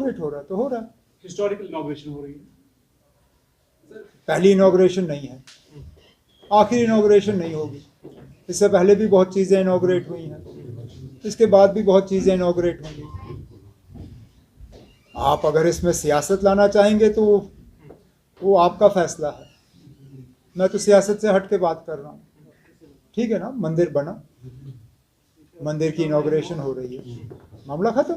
Inaugurate हो रहा है तो हो रहा है। हिस्टोरिकल इनॉग्रेशन हो रही है। पहली इनॉग्रेशन नहीं है, आखिरी इनॉग्रेशन नहीं होगी। इससे पहले भी बहुत चीज़ें इनॉग्रेट हुई हैं, इसके बाद भी बहुत चीज़ें इनॉग्रेट होंगी। आप अगर इसमें सियासत लाना चाहेंगे तो वो आपका फैसला है। मैं तो सियासत से हट के बात कर रहा हूँ। ठीक है ना, मंदिर बना, मंदिर की इनॉग्रेशन हो रही है, मामला खत्म।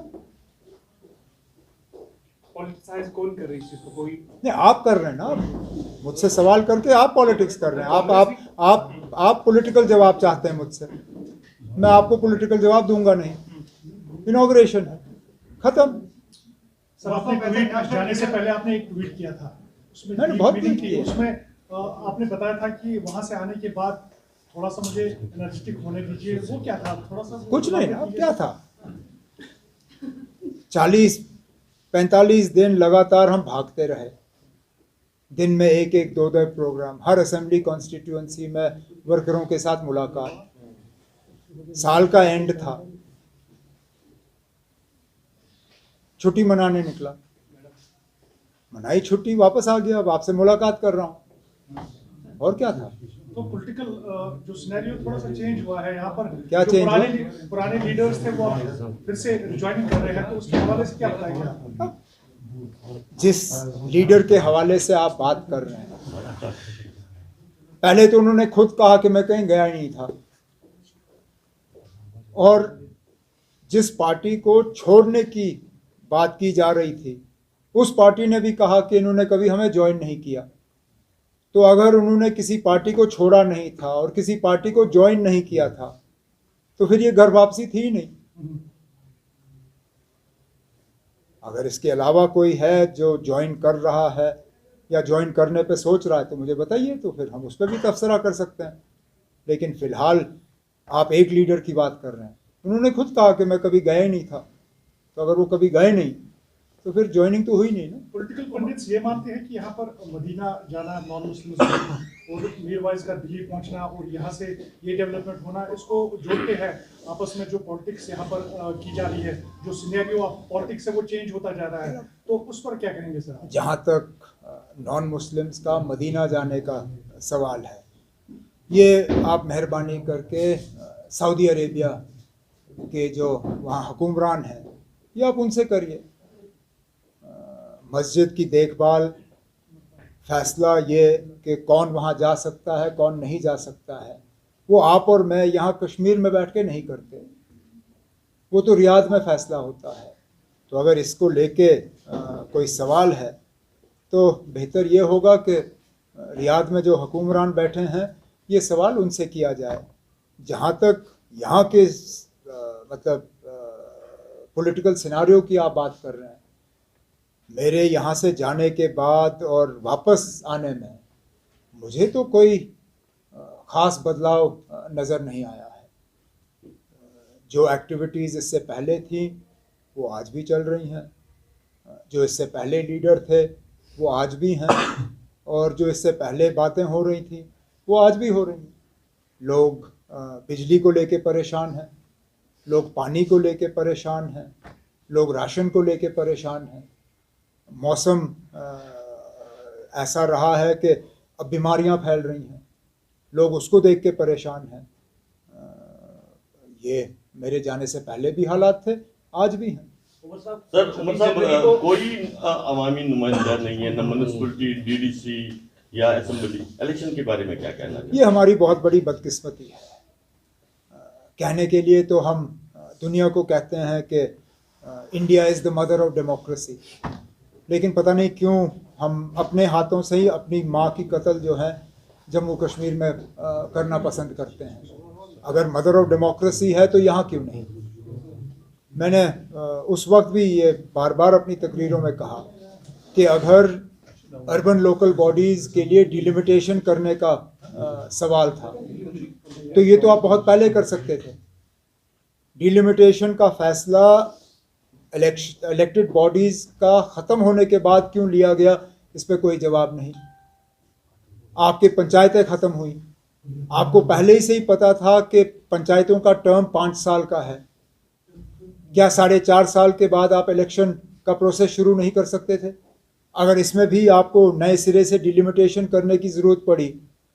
पॉलिटिसाइज कौन कर रही है इस चीज को? कोई नहीं, आप कर रहे हैं ना, मुझसे सवाल करके आप पॉलिटिक्स कर रहे हैं। आप पॉलिटिकल जवाब चाहते हैं मुझसे, मैं आपको पॉलिटिकल जवाब दूंगा नहीं। इनॉग्रेशन है, खत्म। सर, आपने ट्वीट जाने से पहले आपने एक ट्वीट किया था, उसमें मैंने बहुत मीटिंग ट्वीट किए। उसमें आपने बताया था कि वहां से आने के बाद थोड़ा सा मुझे एनर्जेटिक होने दीजिए। वो क्या था? थोड़ा सा कुछ नहीं ना, क्या था, 40-45 दिन लगातार हम भागते रहे, दिन में एक एक दो दो प्रोग्राम, हर असेंबली कॉन्स्टिट्यूएंसी में वर्करों के साथ मुलाकात। साल का एंड था, छुट्टी मनाने निकला, मनाई छुट्टी, वापस आ गया, अब आपसे मुलाकात कर रहा हूं, और क्या था। तो पॉलिटिकल जो सिनेरियो थोड़ा सा चेंज हुआ है यहाँ पर। क्या जो चेंज हुआ? पुराने लीडर्स थे वो अब फिर से ज्वाइनिंग कर रहे हैं, तो उसके हवाले से क्या बताएंगे आप? जिस लीडर के हवाले से आप बात कर रहे हैं, पहले तो उन्होंने खुद कहा कि मैं कहीं गया ही नहीं था, और जिस पार्टी को छोड़ने की बात की जा रही थी उस पार्टी ने भी कहा कि इन्होंने कभी हमें ज्वाइन नहीं किया। तो अगर उन्होंने किसी पार्टी को छोड़ा नहीं था और किसी पार्टी को ज्वाइन नहीं किया था तो फिर ये घर वापसी थी ही नहीं। अगर इसके अलावा कोई है जो ज्वाइन कर रहा है या ज्वाइन करने पे सोच रहा है तो मुझे बताइए, तो फिर हम उस पर भी तबसरा कर सकते हैं। लेकिन फिलहाल आप एक लीडर की बात कर रहे हैं, उन्होंने खुद कहा कि मैं कभी गया ही नहीं था, तो अगर वो कभी गए नहीं तो फिर ज्वाइनिंग तो हुई नहीं ना। पॉलिटिकल पंडित्स ये मानते हैं कि यहाँ पर मदीना जाना नॉन मुस्लिम और मीरवाइज का दिल्ली पहुंचना और यहाँ से ये डेवलपमेंट होना, इसको जोड़ते हैं आपस में। जो पॉलिटिक्स यहाँ पर की जा रही है, जो सिनेरियो पॉलिटिक्स है वो चेंज होता जा रहा है, तो उस पर क्या कहेंगे सर? जहाँ तक नॉन मुस्लिम्स का मदीना जाने का सवाल है, ये आप मेहरबानी करके सऊदी अरेबिया के जो वहाँ हुक्मरान हैं, ये आप उनसे करिए। मस्जिद की देखभाल, फैसला ये कि कौन वहाँ जा सकता है कौन नहीं जा सकता है, वो आप और मैं यहाँ कश्मीर में बैठ के नहीं करते, वो तो रियाद में फैसला होता है। तो अगर इसको लेके कोई सवाल है तो बेहतर ये होगा कि रियाद में जो हुक्मरान बैठे हैं ये सवाल उनसे किया जाए। जहाँ तक यहाँ के मतलब पॉलिटिकल सिनारियो की आप बात कर रहे हैं, मेरे यहाँ से जाने के बाद और वापस आने में मुझे तो कोई ख़ास बदलाव नज़र नहीं आया है। जो एक्टिविटीज़ इससे पहले थी वो आज भी चल रही हैं, जो इससे पहले लीडर थे वो आज भी हैं, और जो इससे पहले बातें हो रही थी वो आज भी हो रही हैं। लोग बिजली को लेके परेशान हैं, लोग पानी को लेके परेशान हैं, लोग राशन को लेके परेशान हैं। मौसम ऐसा रहा है कि अब बीमारियां फैल रही हैं, लोग उसको देख के परेशान हैं। ये मेरे जाने से पहले भी हालात थे, आज भी हैं। सर उमर साहब, कोई अवामी नुमाइंदा नहीं है, न म्युनिसिपैलिटी, डीडीसी या असेंबली, इलेक्शन के बारे में क्या कहना है? ये हमारी बहुत बड़ी बदकिस्मती है। कहने के लिए तो हम दुनिया को कहते हैं कि India is the mother of democracy, लेकिन पता नहीं क्यों हम अपने हाथों से ही अपनी माँ की कत्ल जो है जम्मू कश्मीर में करना पसंद करते हैं। अगर मदर ऑफ डेमोक्रेसी है तो यहाँ क्यों नहीं? मैंने उस वक्त भी ये बार बार अपनी तकरीरों में कहा कि अगर अर्बन लोकल बॉडीज़ के लिए डिलिमिटेशन करने का सवाल था तो ये तो आप बहुत पहले कर सकते थे। डिलिमिटेशन का फैसला इलेक्टेड बॉडीज़ का ख़त्म होने के बाद क्यों लिया गया, इस पर कोई जवाब नहीं। आपकी पंचायतें ख़त्म हुई, आपको पहले ही से ही पता था कि पंचायतों का टर्म 5 साल का है। क्या 4.5 साल के बाद आप इलेक्शन का प्रोसेस शुरू नहीं कर सकते थे? अगर इसमें भी आपको नए सिरे से डिलिमिटेशन करने की ज़रूरत पड़ी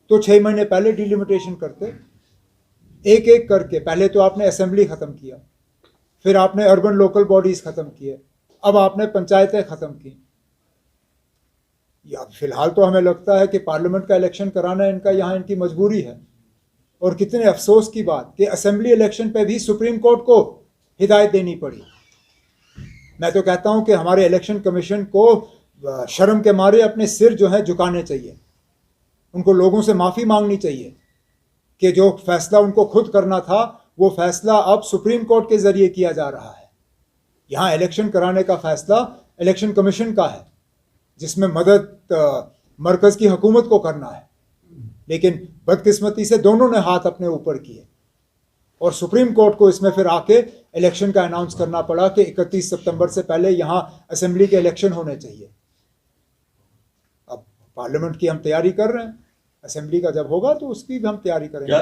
तो 6 महीने पहले डिलिमिटेशन करते। एक एक करके पहले तो आपने असेंबली ख़त्म किया, फिर आपने अर्बन लोकल बॉडीज़ ख़त्म किए, अब आपने पंचायतें ख़त्म की। या फिलहाल तो हमें लगता है कि पार्लियामेंट का इलेक्शन कराना इनका यहाँ इनकी मजबूरी है। और कितने अफसोस की बात कि असेंबली इलेक्शन पे भी सुप्रीम कोर्ट को हिदायत देनी पड़ी। मैं तो कहता हूँ कि हमारे इलेक्शन कमीशन को शर्म के मारे अपने सिर जो है झुकाने चाहिए, उनको लोगों से माफ़ी मांगनी चाहिए कि जो फैसला उनको खुद करना था वो फैसला अब सुप्रीम कोर्ट के ज़रिए किया जा रहा है। यहाँ इलेक्शन कराने का फैसला इलेक्शन कमीशन का है, जिसमें मदद मरकज़ की हुकूमत को करना है, लेकिन बदकिस्मती से दोनों ने हाथ अपने ऊपर किए और सुप्रीम कोर्ट को इसमें फिर आके इलेक्शन का अनाउंस करना पड़ा कि 31 सितंबर से पहले यहाँ असेंबली के इलेक्शन होने चाहिए। अब पार्लियामेंट की हम तैयारी कर रहे हैं, असेंबली का जब होगा तो उसकी भी हम तैयारी करेंगे।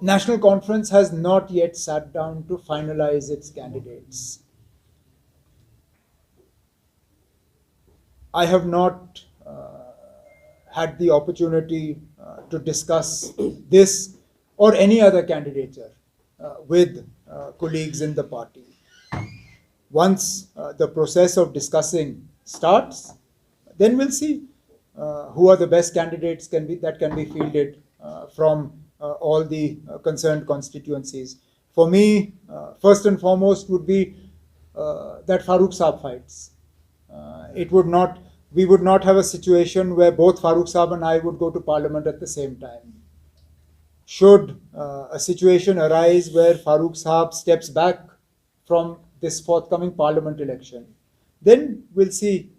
National Conference has not yet sat down to finalize its candidates. I have not had the opportunity to discuss this or any other candidature with colleagues in the party. Once the process of discussing starts, then we'll see who are the best candidates that can be fielded from all the concerned constituencies. For me, first and foremost would be that Farooq Saab fights. We would not have a situation where both Farooq Saab and I would go to Parliament at the same time. Should a situation arise where Farooq Saab steps back from this forthcoming Parliament election, then we'll see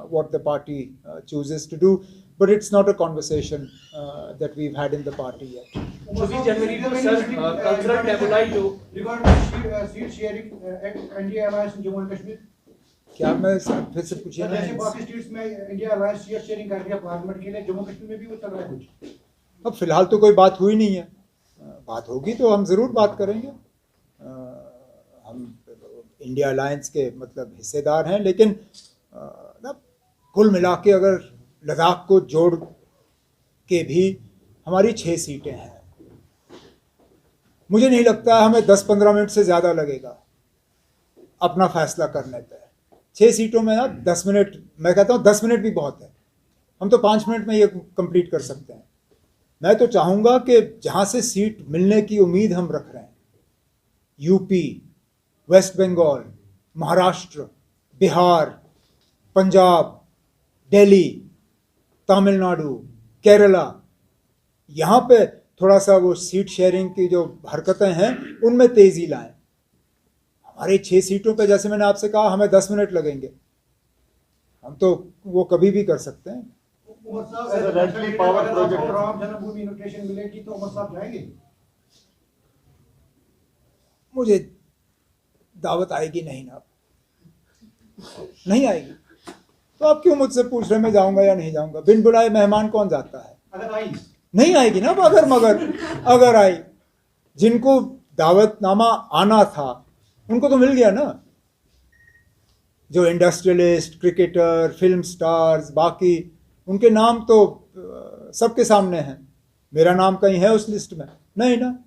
what the party chooses to do. But it's not a conversation that we've had in the party yet. 26 जनवरी को sir cultural टेबुलाई जो regarding seat sharing India alliance Jammu and Kashmir, क्या मैं फिर से पूछिए ना? जैसे बाकी स्टेट्स में इंडिया अलायंस सीट शेयरिंग कर दिया पार्लियामेंट के लिए, जम्मू कश्मीर में भी वो चल रहा है कुछ? अब फिलहाल तो कोई बात हुई नहीं है, बात होगी तो हम ज़रूर बात करेंगे। हम इंडिया अलायंस के मतलब हिस्सेदार हैं, लेकिन कुल मिला के अगर लद्दाख को जोड़ के भी हमारी 6 सीटें हैं, मुझे नहीं लगता हमें 10-15 मिनट से ज़्यादा लगेगा अपना फैसला करने पे। 6 सीटों में ना 10 मिनट, मैं कहता हूँ 10 मिनट भी बहुत है, हम तो 5 मिनट में ये कंप्लीट कर सकते हैं। मैं तो चाहूँगा कि जहाँ से सीट मिलने की उम्मीद हम रख रहे हैं, यूपी, वेस्ट बंगाल, महाराष्ट्र, बिहार, पंजाब, दिल्ली, तमिलनाडु, केरला, यहाँ पे थोड़ा सा वो सीट शेयरिंग की जो हरकतें हैं उनमें तेज़ी लाएं। हमारे 6 सीटों पे जैसे मैंने आपसे कहा हमें 10 मिनट लगेंगे, हम तो वो कभी भी कर सकते हैं। उमर साहब पावर प्रोजेक्ट राम जन्मभूमि इन्विटेशन मिलेगी तो उमर साहब जाएंगे? मुझे दावत आएगी नहीं ना, नहीं आएगी तो आप क्यों मुझसे पूछ रहे मैं जाऊंगा या नहीं जाऊंगा? बिन बुलाए मेहमान कौन जाता है? अगर आई नहीं आएगी ना। अगर आई, जिनको दावतनामा आना था उनको तो मिल गया ना, जो इंडस्ट्रियलिस्ट, क्रिकेटर, फिल्म स्टार्स, बाकी उनके नाम तो सबके सामने हैं। मेरा नाम कहीं है उस लिस्ट में? नहीं ना।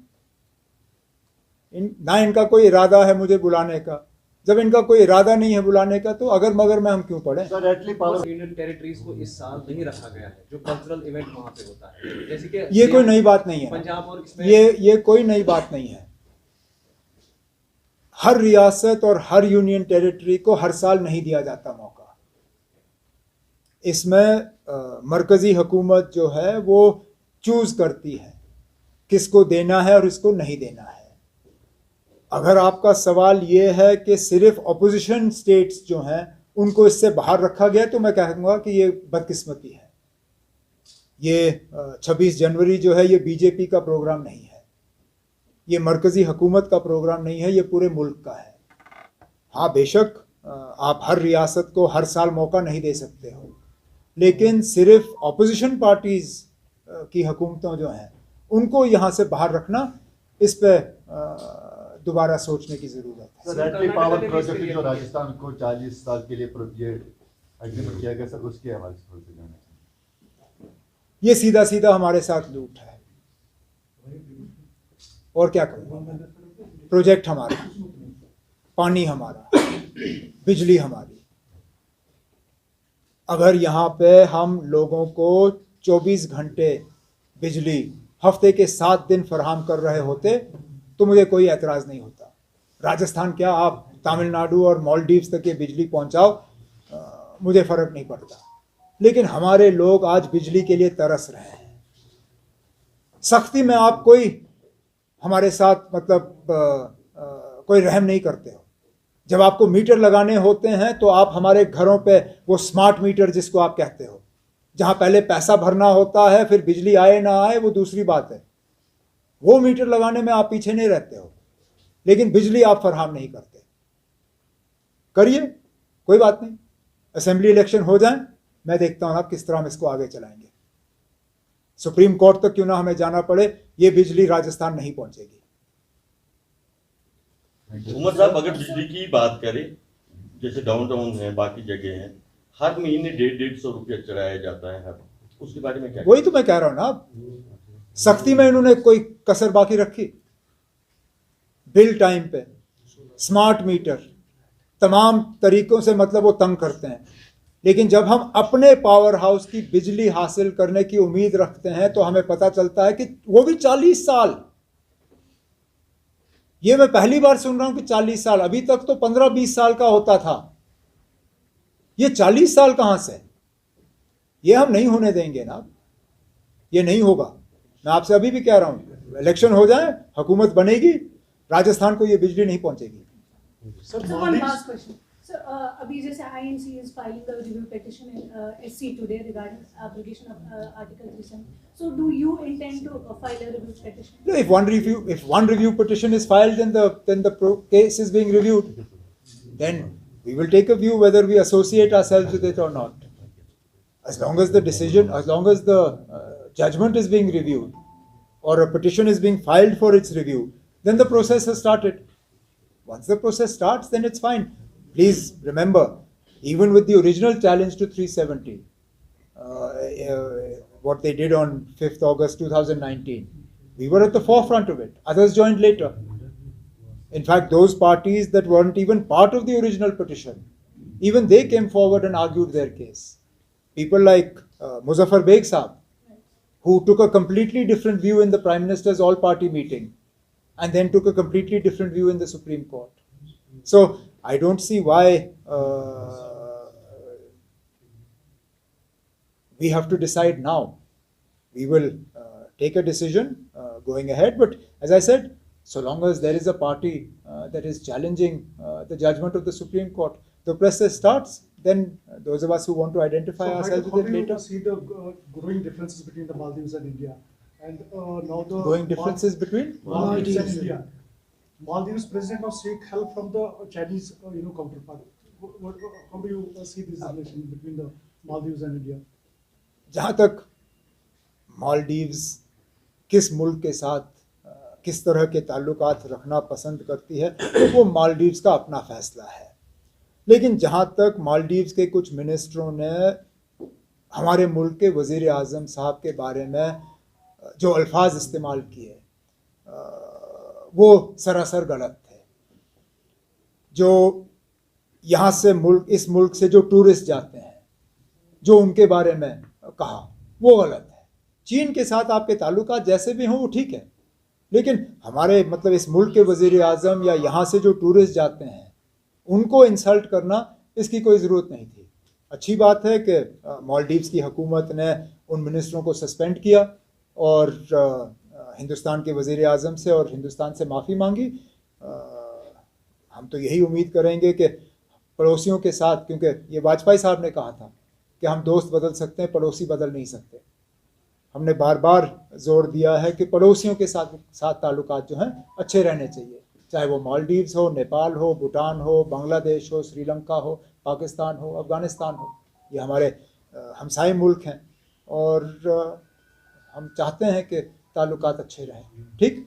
ना इनका कोई इरादा है मुझे बुलाने का। जब इनका कोई इरादा नहीं है बुलाने का तो अगर मगर में हम क्यों पढ़ें? यूनियन टेरिटरीज को इस साल नहीं रखा गया है, जो कल्चरल इवेंट वहां पे होता है, जैसे कि ये कोई नई बात नहीं है। पंजाब और इसमें ये कोई नई बात नहीं है। हर रियासत और हर यूनियन टेरिटरी को हर साल नहीं दिया जाता मौका। इसमें मरकजी हुकूमत जो है वो चूज करती है किसको देना है और इसको नहीं देना है। अगर आपका सवाल ये है कि सिर्फ अपोजिशन स्टेट्स जो हैं उनको इससे बाहर रखा गया, तो मैं कहूँगा कि ये बदकिस्मती है। ये 26 जनवरी जो है ये बीजेपी का प्रोग्राम नहीं है, ये मरकज़ी हुकूमत का प्रोग्राम नहीं है, ये पूरे मुल्क का है। हाँ बेशक आप हर रियासत को हर साल मौका नहीं दे सकते हो, लेकिन सिर्फ अपोजिशन पार्टीज़ की हुकूमतों जो हैं उनको यहाँ से बाहर रखना इस पे दोबारा सोचने की ज़रूरत है। सर, रेड पावर प्रोजेक्ट जो राजस्थान को 40 साल के लिए एग्रीमेंट किया गया, सर उसके हवाले से थोड़ा सा जानना चाहिए। ये सीधा सीधा हमारे साथ लूट है, और क्या करें। प्रोजेक्ट हमारा, पानी हमारा, बिजली हमारी। अगर यहाँ पे हम लोगों को 24 घंटे बिजली हफ्ते के 7 दिन फराहम कर रहे होते तो मुझे कोई एतराज़ नहीं होता। राजस्थान क्या, आप तमिलनाडु और मालदीव्स तक ये बिजली पहुँचाओ, मुझे फ़र्क नहीं पड़ता। लेकिन हमारे लोग आज बिजली के लिए तरस रहे हैं। सख्ती में आप कोई हमारे साथ मतलब कोई रहम नहीं करते हो। जब आपको मीटर लगाने होते हैं तो आप हमारे घरों पे वो स्मार्ट मीटर जिसको आप कहते हो, जहाँ पहले पैसा भरना होता है फिर बिजली आए ना आए वो दूसरी बात है, वो मीटर लगाने में आप पीछे नहीं रहते हो, लेकिन बिजली आप फराहम नहीं करते। करिए, कोई बात नहीं, असेंबली इलेक्शन हो जाए, मैं देखता हूँ आप किस तरह हम इसको आगे चलाएंगे। सुप्रीम कोर्ट तक क्यों ना हमें जाना पड़े, ये बिजली राजस्थान नहीं पहुंचेगी। उमर साहब, अगर बिजली की बात करें, जैसे डाउनटाउन है, बाकी जगह है, हर महीने 150-150 रुपया चढ़ाया जाता है, उसके बारे में क्या? वही तो मैं कह रहा हूं ना, सख्ती में इन्होंने कोई कसर बाकी रखी? बिल टाइम पे, स्मार्ट मीटर, तमाम तरीकों से मतलब वो तंग करते हैं। लेकिन जब हम अपने पावर हाउस की बिजली हासिल करने की उम्मीद रखते हैं तो हमें पता चलता है कि वो भी 40 साल। ये मैं पहली बार सुन रहा हूं कि 40 साल, अभी तक तो 15-20 साल का होता था। ये 40 साल कहां से? ये हम नहीं होने देंगे ना, ये नहीं होगा। मैं आपसे अभी भी कह रहा हूं, इलेक्शन हो जाए, हुकूमत बनेगी, राजस्थान को ये बिजली नहीं पहुंचेगी। Sir, So one last question. So अभी जैसे INC is filing a review petition in SC today regarding abrogation of Article 370. So do you intend to file a review petition? No, if one review petition is filed, then the case is being reviewed. Then we will take a view whether we associate ourselves with it or not. As long as the decision, as long as the judgment is being reviewed, or a petition is being filed for its review, then the process has started. Once the process starts, then it's fine. Please remember, even with the original challenge to 370, what they did on 5th August 2019, we were at the forefront of it. Others joined later. In fact, those parties that weren't even part of the original petition, even they came forward and argued their case. People like Muzaffar Beg Saab, who took a completely different view in the Prime Minister's all-party meeting, and then took a completely different view in the Supreme Court. So I don't see why we have to decide now. We will take a decision going ahead, but as I said, so long as there is a party that is challenging the judgment of the Supreme Court, the process starts. Then those of us who want to identify ourselves with it later. How do you see the growing differences between the Maldives and India? And now the Growing differences between? Maldives and India. Maldives president now seek help from the Chinese, counterpart. How do you see this relation between the Maldives and India? जहाँ तक मालदीव्स किस मुल्क के साथ किस तरह के ताल्लुकात रखना पसंद करती है, वो मालदीव्स का अपना फैसला है। लेकिन जहाँ तक मालदीव्स के कुछ मिनिस्टरों ने हमारे मुल्क के वज़ीर आज़म साहब के बारे में जो अल्फाज इस्तेमाल किए, वो सरासर गलत थे। जो यहाँ से इस मुल्क से जो टूरिस्ट जाते हैं, जो उनके बारे में कहा, वो गलत है। चीन के साथ आपके ताल्लुकात जैसे भी हों वो ठीक है, लेकिन हमारे मतलब इस मुल्क के वज़ीर आज़म या यहाँ से जो टूरिस्ट जाते हैं उनको इंसल्ट करना, इसकी कोई ज़रूरत नहीं थी। अच्छी बात है कि मालदीव्स की हुकूमत ने उन मिनिस्टरों को सस्पेंड किया और हिंदुस्तान के वज़ीर आज़म से और हिंदुस्तान से माफ़ी मांगी। हम तो यही उम्मीद करेंगे कि पड़ोसियों के साथ, क्योंकि ये वाजपेयी साहब ने कहा था कि हम दोस्त बदल सकते हैं, पड़ोसी बदल नहीं सकते। हमने बार बार जोर दिया है कि पड़ोसियों के साथ ताल्लुकात जो हैं अच्छे रहने चाहिए, चाहे वो मालदीव्स हो, नेपाल हो, भूटान हो, बांग्लादेश हो, श्रीलंका हो, पाकिस्तान हो, अफ़गानिस्तान हो। ये हमारे हमसाए मुल्क हैं और हम चाहते हैं कि ताल्लुकात अच्छे रहें। ठीक।